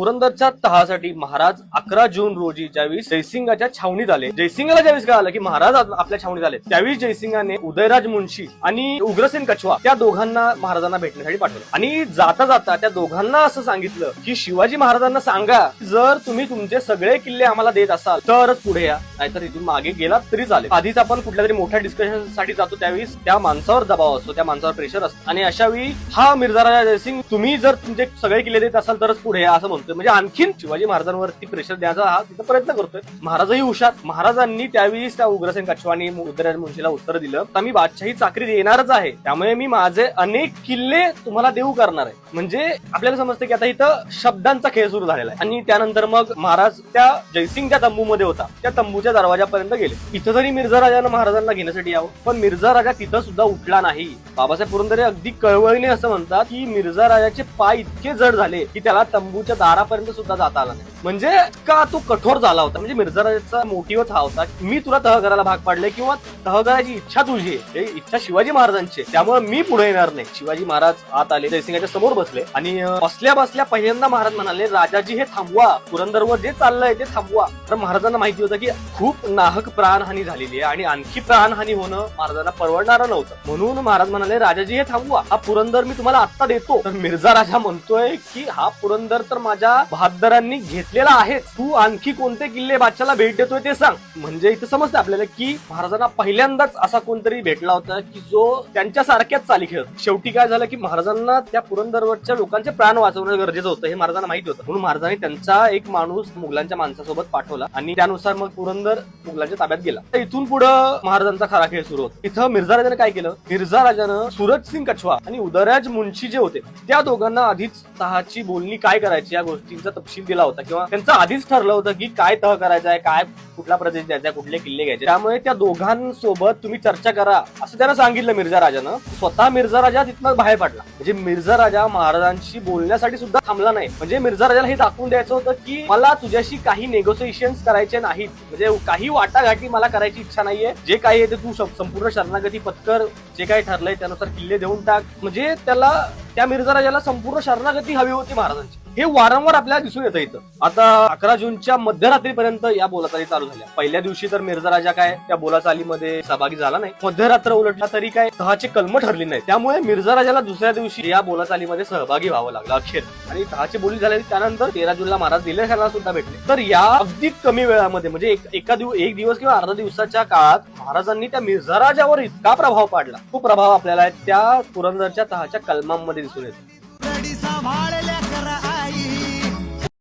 पुरंदरच्या तहासाठी महाराज 11 जून रोजी ज्यावेळी जयसिंगाच्या छावणीत आले, जयसिंगाला ज्यावेळेस कळालं की महाराज आपल्या छावणीत आले, त्यावेळी जयसिंगाने उदयराज मुन्शी आणि उग्रसेन कछवा त्या दोघांना महाराजांना भेटण्यासाठी पाठवलं. आणि जाता जाता त्या दोघांना असं सांगितलं की शिवाजी महाराजांना सांगा, जर तुम्ही तुमचे सगळे किल्ले आम्हाला देत असाल तरच पुढे या, नाहीतर इथून मागे गेलात तरी चालेल. आधीच आपण कुठल्या तरी मोठ्या डिस्कशन साठी जातो, त्यावेळी त्या माणसावर दबाव असतो, त्या माणसावर प्रेशर असतं. आणि अशा वेळी हा मिर्झा राजा जयसिंग तुम्ही जर तुमचे सगळे किल्ले देत असाल तरच पुढे या असं म्हणतोय. म्हणजे आणखीन शिवाजी महाराजांवरती प्रेशर द्यायचा हा तिथं प्रयत्न करतोय. महाराजही हुशार. महाराजांनी त्यावेळी त्या उग्रसेन कछवानी उदयराज मुन्शीला उत्तर दिलं, आता मी बादशाही चाकरी देणारच आहे, त्यामुळे मी माझे अनेक किल्ले तुम्हाला देऊ करणार आहे. म्हणजे आपल्याला समजतं की आता इथं शब्दांचा खेळ सुरू झालेला आहे. आणि त्यानंतर मग महाराज त्या जयसिंग ज्या तंबूमध्ये होता त्या तंबूच्या दरवाजापर्यंत गेले. इथं जरी मिर्झा राजानं महाराजांना घेण्यासाठी यावं, पण मिर्झा राजा तिथं सुद्धा उठला नाही. बाबासाहेब पुरंदरे अगदी कळवळीने असं म्हणतात की मिर्झा राजाचे पाय इतके जड झाले की त्याला तंबूच्या दारापर्यंत सुद्धा जाता आला नाही. म्हणजे का तो कठोर झाला होता. म्हणजे मिर्झा राजाचा मोटिव्ह हा होता, मी तुला तह करायला भाग पाडले किंवा तह करायची इच्छा तुझी आहे, इच्छा शिवाजी महाराजांची, त्यामुळे मी पुढे येणार नाही. शिवाजी महाराज आत आले, जयसिंगाच्या समोर बसले आणि बसल्या बसल्या पहिल्यांदा महाराज म्हणाले, राजाजी हे थांबवा, पुरंदरवर जे चाललंय ते थांबवा. तर महाराजांना माहिती होतं की खूप नाहक प्राणहानी झालेली आहे आणि आणखी प्राणहानी होणं महाराजांना परवडणारं नव्हतं. म्हणून महाराज म्हणाले, राजाजी हे थांबवा, हा पुरंदर मी तुम्हाला आत्ता देतो. तर मिर्झा राजा म्हणतोय की हा पुरंदर तर माझ्या बहादरांनी घेतलेला आहे, तू आणखी कोणते किल्ले बादशाला भेट देतोय ते सांग. म्हणजे इथं समजतं आपल्याला की महाराजांना पहिल्यांदाच असा कोणतरी भेटला होता की जो त्यांच्या सारख्याच चाली खेळत. शेवटी काय झालं की महाराजांना त्या पुरंदरवरच्या लोकांचे प्राण वाचवणं गरजेचं होतं हे महाराजांना माहिती होतं. म्हणून महाराजांनी त्यांचा एक माणूस मुघलांच्या माणसासोबत पाठवला आणि त्यानुसार मग पुरंदर मुघलांच्या ताब्यात गेला. तर इथून पुढे महाराजांचा खरा खेळ सुरू होता. इथं मिर्झा राजाने काय केलं, मिर्झा राजानं सूरजसिंग कछवा आणि उदयराज मुन्शी जे होते त्या दोघांना आधीच तहाची बोलणी काय करायची या गोष्टींचा तपशील दिला होता, किंवा त्यांचं आधीच ठरलं होतं की काय तह करायचा आहे, काय कुठला प्रदेश द्यायचा, कुठले किल्ले घ्यायचे. त्यामुळे त्या दोघांसोबत तुम्ही चर्चा करा असं त्यानं सांगितलं मिर्झा राजानं. स्वतः मिर्झा राजा तिथनं बाहेर पडला. म्हणजे मिर्झा राजा महाराजांशी बोलण्यासाठी सुद्धा थांबला नाही. म्हणजे मिर्झा राजाला हे दाखवून द्यायचं होतं की मला तुझ्याशी काही नेगोसिएशन करायचे नाहीत, म्हणजे काही वाटाघाटी मला करायची इच्छा नाहीये, जे काही आहे ते तू संपूर्ण शरणागती पत्कर, जे काही ठरलंय त्यानुसार किल्ले देऊन टाक. म्हणजे त्याला त्या मिर्झा राजाला संपूर्ण शरणागती हवी होती महाराजांची. हे वारंवार आपल्याला दिसून येतं इथं. आता 11 जूनच्या मध्यरात्रीपर्यंत या बोलाचाली चालू झाल्या. पहिल्या दिवशी तर मिर्झा राजा काय त्या बोलाचालीमध्ये सहभागी झाला नाही. मध्यरात्र उलटला तरी काय तहाची कलम ठरली नाही. त्यामुळे मिर्झा राजाला दुसऱ्या दिवशी या बोलाचालीमध्ये सहभागी व्हावं लागलं अखेर. आणि तहाची बोली झाली त्यानंतर 13 जूनला महाराज दिलेशाला सुद्धा भेटले. तर या अगदी कमी वेळामध्ये म्हणजे एक दिवस किंवा अर्धा दिवसाच्या काळात महाराजांनी त्या मिर्झा राजावर इतका प्रभाव पाडला. तो प्रभाव आपल्याला त्या पुरंदरच्या तहाच्या कलमांमध्ये दिसून येतो.